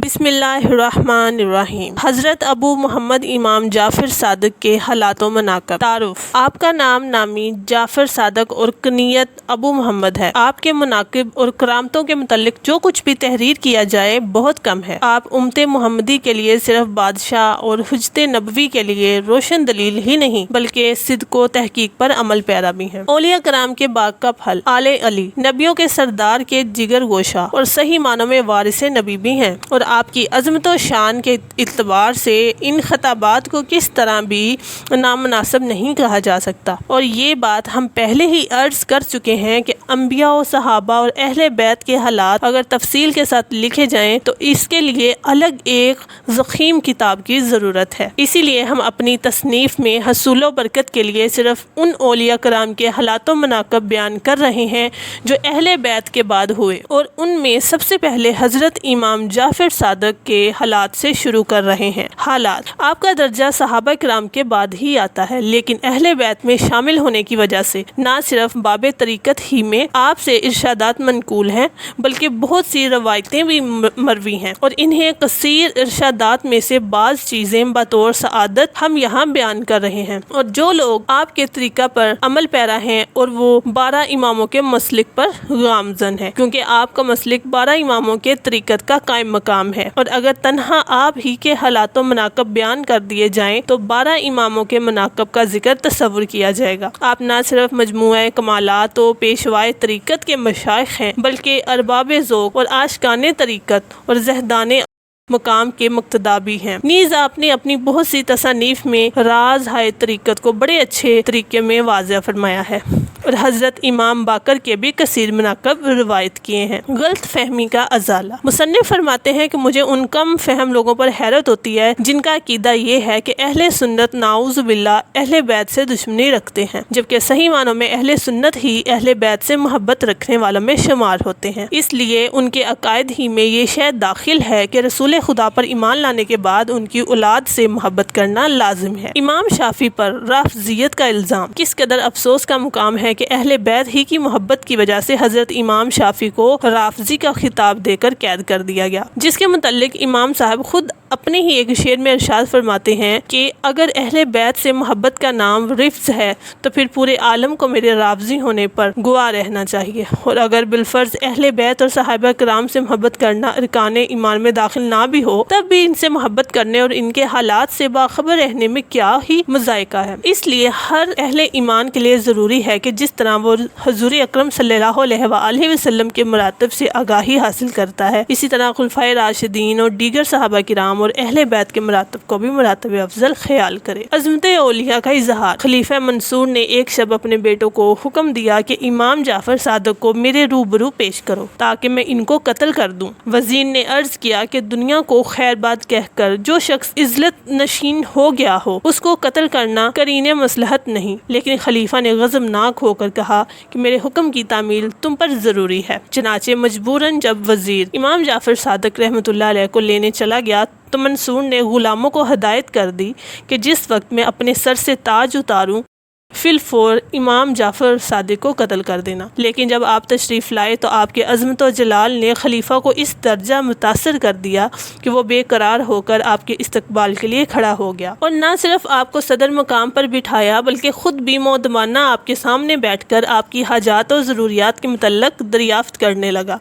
بسم اللہ الرحمن الرحیم۔ حضرت ابو محمد امام جعفر صادق کے حالات و مناقب۔ تعارف۔ آپ کا نام نامی جعفر صادق اور کنیت ابو محمد ہے۔ آپ کے مناقب اور کرامتوں کے متعلق جو کچھ بھی تحریر کیا جائے بہت کم ہے۔ آپ امت محمدی کے لیے صرف بادشاہ اور حجت نبوی کے لیے روشن دلیل ہی نہیں بلکہ صدق و تحقیق پر عمل پیرا بھی ہیں۔ اولیاء کرام کے باغ کا پھل، آل علی، نبیوں کے سردار کے جگر گوشہ اور صحیح معنوں میں وارث نبی بھی ہیں، اور آپ کی عظمت و شان کے اعتبار سے ان خطابات کو کس طرح بھی نامناسب نہیں کہا جا سکتا، اور یہ بات ہم پہلے ہی عرض کر چکے ہیں کہ انبیاء و صحابہ اور اہل بیت کے حالات اگر تفصیل کے ساتھ لکھے جائیں تو اس کے لیے الگ ایک ضخیم کتاب کی ضرورت ہے۔ اسی لیے ہم اپنی تصنیف میں حصول و برکت کے لیے صرف ان اولیاء کرام کے حالات و مناقب بیان کر رہے ہیں جو اہل بیت کے بعد ہوئے، اور ان میں سب سے پہلے حضرت امام جعفر صادق کے حالات سے شروع کر رہے ہیں۔ حالات۔ آپ کا درجہ صحابہ کرام کے بعد ہی آتا ہے، لیکن اہل بیت میں شامل ہونے کی وجہ سے نہ صرف باب طریقت ہی میں آپ سے ارشادات منقول ہیں بلکہ بہت سی روایتیں بھی مروی ہیں، اور انہیں کثیر ارشادات میں سے بعض چیزیں بطور سعادت ہم یہاں بیان کر رہے ہیں، اور جو لوگ آپ کے طریقہ پر عمل پیرا ہیں اور وہ 12 اماموں کے مسلک پر گامزن ہے، کیونکہ آپ کا مسلک 12 اماموں کے طریقت کا قائم مقام ہے، اور اگر تنہا آپ ہی کے حالات و مناقب بیان کر دیے جائیں تو 12 اماموں کے مناقب کا ذکر تصور کیا جائے گا۔ آپ نہ صرف مجموعہ کمالات و پیشوائے طریقت کے مشائخ ہیں بلکہ ارباب ذوق اور عاشقان طریقت اور زہدان مقام کے مقتدا بھی ہیں۔ نیز آپ نے اپنی بہت سی تصانیف میں راز ہائے طریقت کو بڑے اچھے طریقے میں واضح فرمایا ہے، اور حضرت امام باقر کے بھی کثیر مناقب روایت کیے ہیں۔ غلط فہمی کا ازالہ۔ مصنف فرماتے ہیں کہ مجھے ان کم فہم لوگوں پر حیرت ہوتی ہے جن کا عقیدہ یہ ہے کہ اہل سنت نعوذ باللہ اہل بیت سے دشمنی رکھتے ہیں، جبکہ صحیح معنوں میں اہل سنت ہی اہل بیت سے محبت رکھنے والوں میں شمار ہوتے ہیں۔ اس لیے ان کے عقائد ہی میں یہ شے داخل ہے کہ رسول خدا پر ایمان لانے کے بعد ان کی اولاد سے محبت کرنا لازم ہے۔ امام شافعی پر رافضیت کا الزام۔ کس قدر افسوس کا مقام ہے کہ اہل بیت ہی کی محبت کی وجہ سے حضرت امام شافعی کو رافضی کا خطاب دے کر قید کر دیا گیا، جس کے متعلق امام صاحب خود اپنے ہی ایک شعر میں ارشاد فرماتے ہیں کہ اگر اہل بیت سے محبت کا نام رفض ہے تو پھر پورے عالم کو میرے رافضی ہونے پر گواہ رہنا چاہیے، اور اگر بالفرض اہل بیت اور صحابہ کرام سے محبت کرنا ارکان ایمان میں داخل نہ بھی ہو تب بھی ان سے محبت کرنے اور ان کے حالات سے باخبر رہنے میں کیا ہی مذائقہ ہے۔ اس لیے ہر اہل ایمان کے لیے ضروری ہے کہ جس طرح وہ حضور اکرم صلی اللہ علیہ وآلہ وسلم کے مراتب سے آگاہی حاصل کرتا ہے، اسی طرح خلفائے راشدین اور دیگر صحابہ کرام اور اہل بیت کے مراتب کو بھی مراتب افضل خیال کرے۔ عظمت اولیاء کا اظہار۔ خلیفہ منصور نے ایک شب اپنے بیٹوں کو حکم دیا کہ امام جعفر صادق کو میرے روبرو پیش کرو تاکہ میں ان کو قتل کر دوں۔ وزیر نے عرض کیا کہ دنیا کو خیر بات کہہ کر جو شخص عزلت نشین ہو گیا ہو اس کو قتل کرنا قرین مصلحت نہیں، لیکن خلیفہ نے غضبناک ہو کر کہا کہ میرے حکم کی تعمیل تم پر ضروری ہے۔ چنانچہ مجبوراً جب وزیر امام جعفر صادق رحمۃ اللہ علیہ کو لینے چلا گیا تو منصور نے غلاموں کو ہدایت کر دی کہ جس وقت میں اپنے سر سے تاج اتاروں فی الفور امام جعفر صادق کو قتل کر دینا، لیکن جب آپ تشریف لائے تو آپ کے عظمت و جلال نے خلیفہ کو اس درجہ متاثر کر دیا کہ وہ بے قرار ہو کر آپ کے استقبال کے لیے کھڑا ہو گیا، اور نہ صرف آپ کو صدر مقام پر بٹھایا بلکہ خود بھی مؤدبانہ آپ کے سامنے بیٹھ کر آپ کی حاجات و ضروریات کے متعلق دریافت کرنے لگا۔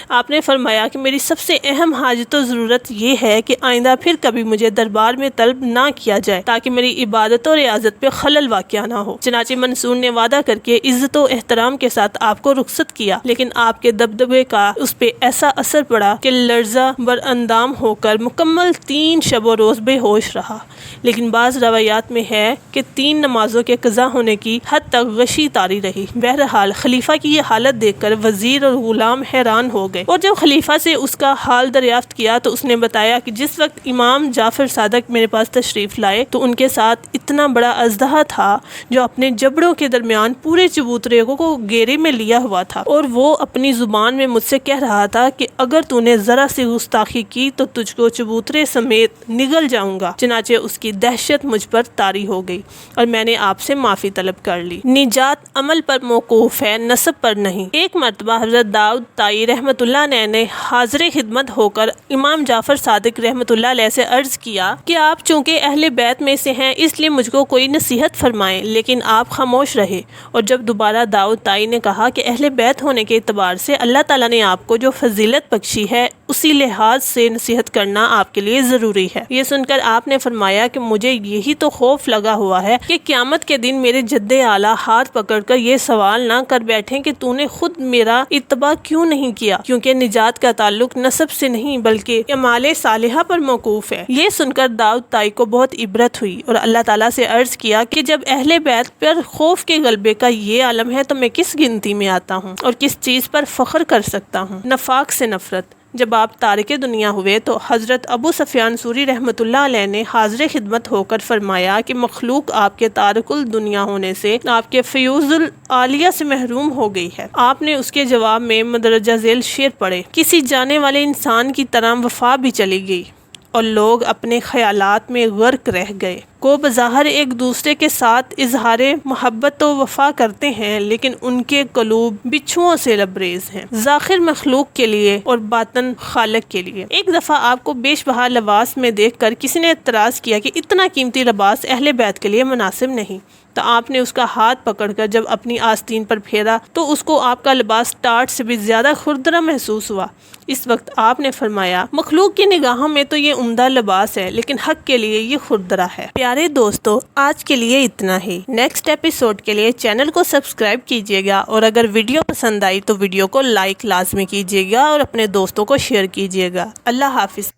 آپ نے فرمایا کہ میری سب سے اہم حاجت و ضرورت یہ ہے کہ آئندہ پھر کبھی مجھے دربار میں طلب نہ کیا جائے تاکہ میری عبادت و ریاضت پہ خلل واقع نہ ہو۔ چنانچہ منصور نے وعدہ کر کے عزت و احترام کے ساتھ آپ کو رخصت کیا، لیکن آپ کے دبدبے کا اس پہ ایسا اثر پڑا کہ لرزہ بر اندام ہو کر مکمل 3 شب و روز بے ہوش رہا، لیکن بعض روایات میں ہے کہ 3 نمازوں کے قضا ہونے کی حد تک غشی طاری رہی۔ بہرحال خلیفہ کی یہ حالت دیکھ کر وزیر اور غلام حیران ہو گئے، اور جب خلیفہ سے اس کا حال دریافت کیا تو اس نے بتایا کہ جس وقت امام جعفر صادق میرے پاس تشریف لائے تو ان کے ساتھ اتنا بڑا اژدہا تھا جو اپنے جبڑوں کے درمیان پورے چبوترے کو گھیرے میں لیا ہوا تھا، اور وہ اپنی زبان میں مجھ سے کہہ رہا تھا کہ اگر تو نے ذرا سی گستاخی کی تو تجھ کو چبوترے سمیت نگل جاؤں گا۔ چنانچہ اس اس کی دہشت مجھ پر طاری ہو گئی اور میں نے آپ سے معافی طلب کر لی۔ نجات عمل پر موقوف ہے، نسب پر نہیں۔ ایک مرتبہ حضرت داؤد طائی رحمۃ اللہ علیہ نے حاضر خدمت ہو کر امام جعفر صادق رحمۃ اللہ علیہ سے عرض کیا کہ آپ چونکہ اہل بیت میں سے ہیں اس لیے مجھ کو کوئی نصیحت فرمائیں، لیکن آپ خاموش رہے۔ اور جب دوبارہ داؤد طائی نے کہا کہ اہل بیت ہونے کے اعتبار سے اللہ تعالیٰ نے آپ کو جو فضیلت بخشی ہے اسی لحاظ سے نصیحت کرنا آپ کے لیے ضروری ہے۔ یہ سن کر آپ نے فرمایا کہ مجھے یہی تو خوف لگا ہوا ہے کہ قیامت کے دن میرے جد اعلیٰ ہاتھ پکڑ کر یہ سوال نہ کر بیٹھیں کہ تو نے خود میرا اتباع کیوں نہیں کیا، کیونکہ نجات کا تعلق نسب سے نہیں بلکہ اعمال صالحہ پر موقوف ہے۔ یہ سن کر داؤد طائی کو بہت عبرت ہوئی اور اللہ تعالیٰ سے عرض کیا کہ جب اہل بیت پر خوف کے غلبے کا یہ عالم ہے تو میں کس گنتی میں آتا ہوں اور کس چیز پر فخر کر سکتا ہوں۔ نفاق سے نفرت۔ جب آپ تارک دنیا ہوئے تو حضرت ابو سفیان سوری رحمۃ اللہ علیہ نے حاضر خدمت ہو کر فرمایا کہ مخلوق آپ کے تارک الدنیا ہونے سے آپ کے فیوز العالیہ سے محروم ہو گئی ہے۔ آپ نے اس کے جواب میں مندرجہ ذیل شعر پڑھے: کسی جانے والے انسان کی طرح وفا بھی چلی گئی اور لوگ اپنے خیالات میں غرق رہ گئے۔ کو بظاہر ایک دوسرے کے ساتھ اظہار محبت و وفا کرتے ہیں لیکن ان کے قلوب بچھوؤں سے لبریز ہیں، ظاہر مخلوق کے لیے اور باطن خالق کے لیے۔ ایک دفعہ آپ کو بیش بہا لباس میں دیکھ کر کسی نے اعتراض کیا کہ اتنا قیمتی لباس اہل بیت کے لیے مناسب نہیں، تو آپ نے اس کا ہاتھ پکڑ کر جب اپنی آستین پر پھیرا تو اس کو آپ کا لباس ٹاٹ سے بھی زیادہ کھردرا محسوس ہوا۔ اس وقت آپ نے فرمایا: مخلوق کی نگاہوں میں تو یہ عمدہ لباس ہے لیکن حق کے لیے یہ کھردرا ہے۔ پیارے دوستو، آج کے لیے اتنا ہی۔ نیکسٹ ایپیسوڈ کے لیے چینل کو سبسکرائب کیجیے گا اور اگر ویڈیو پسند آئی تو ویڈیو کو لائک لازمی کیجیے گا اور اپنے دوستوں کو شیئر کیجیے گا۔ اللہ حافظ۔